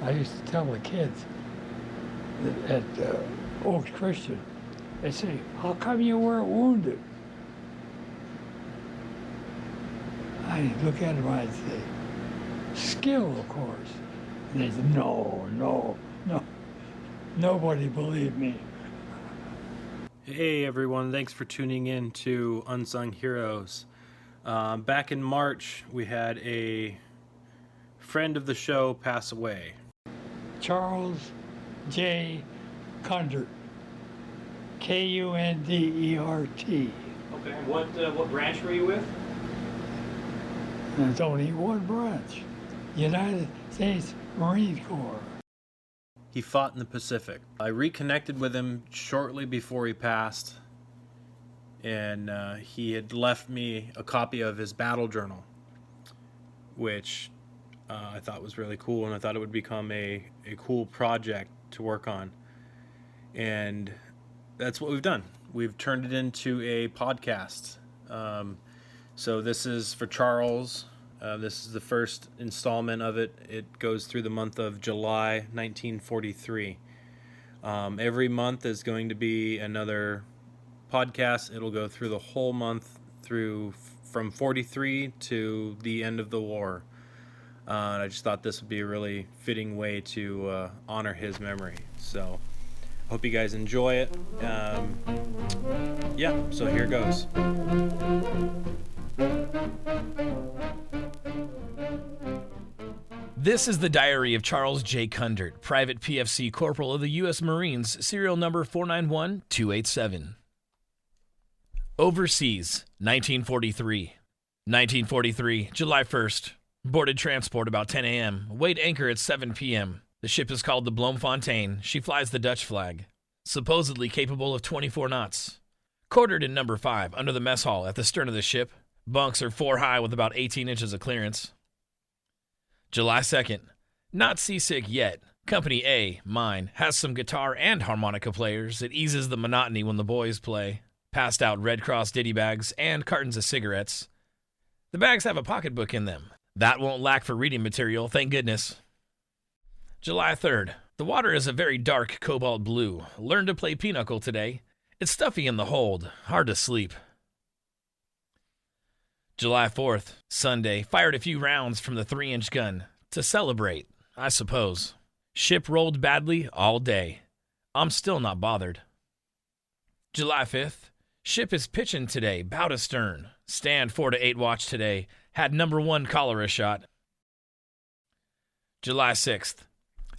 I used to tell the kids at Oaks Christian, they say, how come you weren't wounded? I look at them, I'd say, skill, of course. And they said, no, no, no. Nobody believed me. Hey everyone, thanks for tuning in to Unsung Heroes. Back in March, we had a friend of the show pass away. Charles J. Kundert, Kundert. Okay, what branch were you with? There's only one branch, United States Marine Corps. He fought in the Pacific. I reconnected with him shortly before he passed, and he had left me a copy of his battle journal, which I thought was really cool, and I thought it would become a cool project to work on. And that's what we've done. We've turned it into a podcast. So this is for Charles. This is the first installment of it. It goes through the month of July 1943. Every month is going to be another podcast. It'll go through the whole month from 43 to the end of the war. And I just thought this would be a really fitting way to honor his memory. So hope you guys enjoy it. Yeah, so here goes. This is the diary of Charles J. Kundert, Private PFC Corporal of the U.S. Marines, serial number 491287. Overseas, 1943. 1943, July 1st. Boarded transport about 10 a.m. Weighed anchor at 7 p.m. The ship is called the Bloemfontein. She flies the Dutch flag. Supposedly capable of 24 knots. Quartered in number 5, under the mess hall at the stern of the ship. Bunks are 4 high with about 18 inches of clearance. July 2nd. Not seasick yet. Company A, mine, has some guitar and harmonica players. It eases the monotony when the boys play. Passed out Red Cross ditty bags and cartons of cigarettes. The bags have a pocketbook in them. That won't lack for reading material, thank goodness. July 3rd. The water is a very dark cobalt blue. Learned to play pinochle today. It's stuffy in the hold. Hard to sleep. July 4th. Sunday. Fired a few rounds from the 3-inch gun. To celebrate, I suppose. Ship rolled badly all day. I'm still not bothered. July 5th. Ship is pitching today, bout astern. Stand 4 to 8 watch today. Had number 1 cholera shot. July 6th.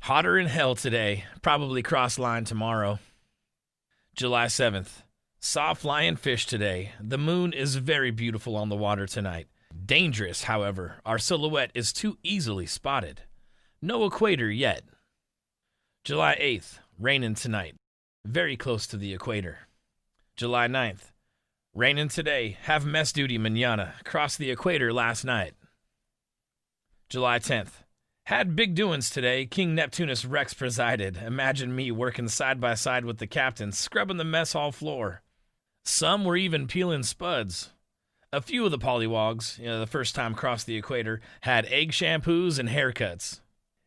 Hotter in hell today. Probably cross line tomorrow. July 7th. Saw flying fish today. The moon is very beautiful on the water tonight. Dangerous, however. Our silhouette is too easily spotted. No equator yet. July 8th. Raining tonight. Very close to the equator. July 9th. Raining today. Have mess duty mañana. Crossed the equator last night. July 10th. Had big doings today. King Neptunus Rex presided. Imagine me working side by side with the captain, scrubbing the mess hall floor. Some were even peeling spuds. A few of the pollywogs, the first time crossed the equator, had egg shampoos and haircuts.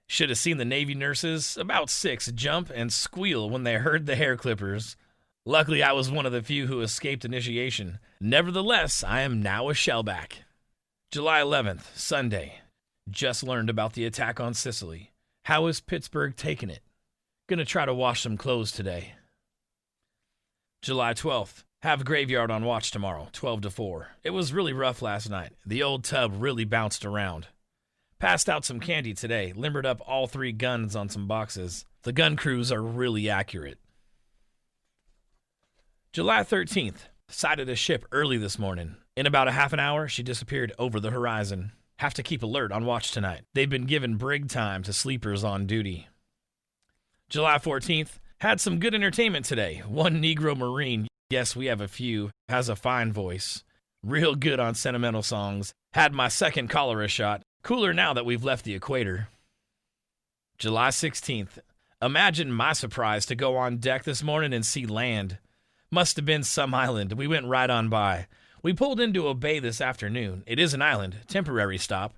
Should have seen the Navy nurses, about 6, jump and squeal when they heard the hair clippers. Luckily, I was one of the few who escaped initiation. Nevertheless, I am now a shellback. July 11th, Sunday. Just learned about the attack on Sicily. How is Pittsburgh taking it? Gonna try to wash some clothes today. July 12th. Have graveyard on watch tomorrow, 12 to 4. It was really rough last night. The old tub really bounced around. Passed out some candy today. Limbered up all 3 guns on some boxes. The gun crews are really accurate. July 13th. Sighted a ship early this morning. In about a half an hour, she disappeared over the horizon. Have to keep alert on watch tonight. They've been giving brig time to sleepers on duty. July 14th. Had some good entertainment today. One Negro Marine, yes, we have a few, has a fine voice. Real good on sentimental songs. Had my 2nd cholera shot. Cooler now that we've left the equator. July 16th. Imagine my surprise to go on deck this morning and see land. Must have been some island. We went right on by. We pulled into a bay this afternoon. It is an island, temporary stop.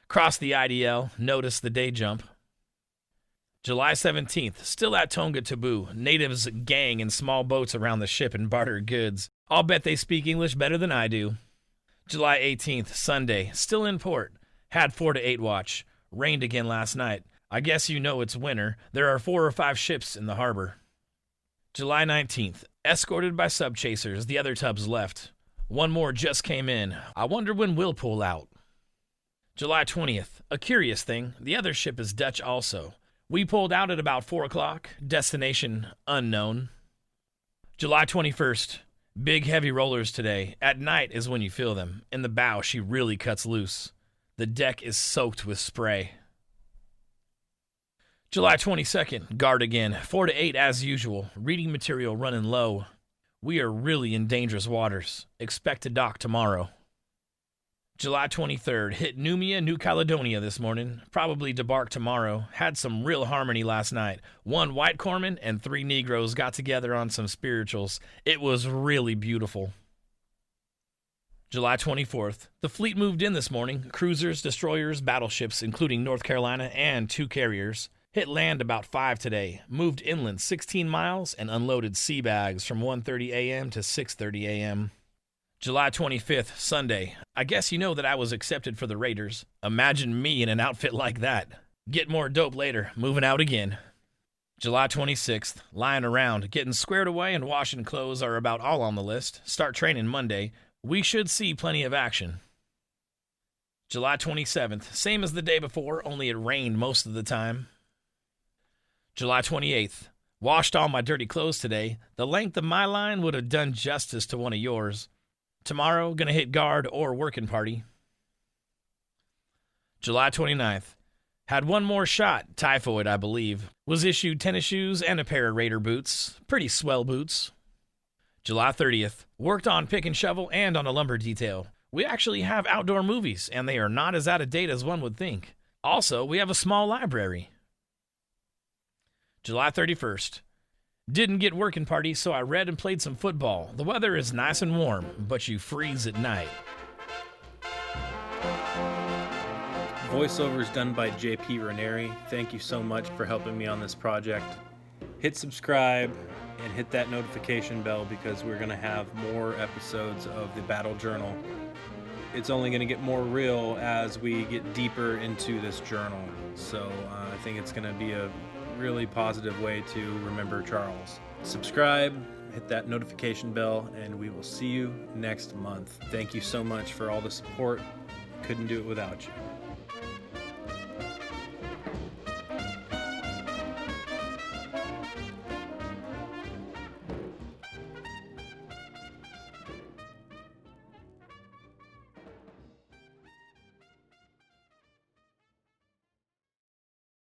Crossed the IDL, noticed the day jump. July 17th, still at Tonga Taboo. Natives gang in small boats around the ship and barter goods. I'll bet they speak English better than I do. July 18th, Sunday, still in port. Had 4 to 8 watch. Rained again last night. I guess you know it's winter. There are 4 or 5 ships in the harbor. July 19th, escorted by sub-chasers. The other tubs left. One more just came in. I wonder when we'll pull out. July 20th, a curious thing. The other ship is Dutch also. We pulled out at about 4 o'clock. Destination unknown. July 21st. Big heavy rollers today. At night is when you feel them. In the bow, she really cuts loose. The deck is soaked with spray. July 22nd. Guard again. 4 to 8 as usual. Reading material running low. We are really in dangerous waters. Expect to dock tomorrow. July 23rd, hit Numia, New Caledonia this morning. Probably debark tomorrow. Had some real harmony last night. 1 white corpsman and 3 Negroes got together on some spirituals. It was really beautiful. July 24th, the fleet moved in this morning. Cruisers, destroyers, battleships, including North Carolina and 2 carriers. Hit land about 5 today. Moved inland 16 miles and unloaded sea bags from 1:30 a.m. to 6:30 a.m. July 25th, Sunday. I guess you know that I was accepted for the Raiders. Imagine me in an outfit like that. Get more dope later. Moving out again. July 26th. Lying around. Getting squared away and washing clothes are about all on the list. Start training Monday. We should see plenty of action. July 27th. Same as the day before, only it rained most of the time. July 28th. Washed all my dirty clothes today. The length of my line would have done justice to one of yours. Tomorrow, gonna hit guard or working party. July 29th. Had 1 more shot, typhoid I believe. Was issued tennis shoes and a pair of Raider boots. Pretty swell boots. July 30th. Worked on pick and shovel and on a lumber detail. We actually have outdoor movies, and they are not as out of date as one would think. Also, we have a small library. July 31st. Didn't get working party, so I read and played some football. The weather is nice and warm, but you freeze at night. Voiceover is done by JP Ranieri. Thank you so much for helping me on this project. Hit subscribe and hit that notification bell because we're going to have more episodes of the Battle Journal. It's only going to get more real as we get deeper into this journal. So I think it's going to be a really positive way to remember Charles. Subscribe, hit that notification bell, and we will see you next month. Thank you so much for all the support. Couldn't do it without you.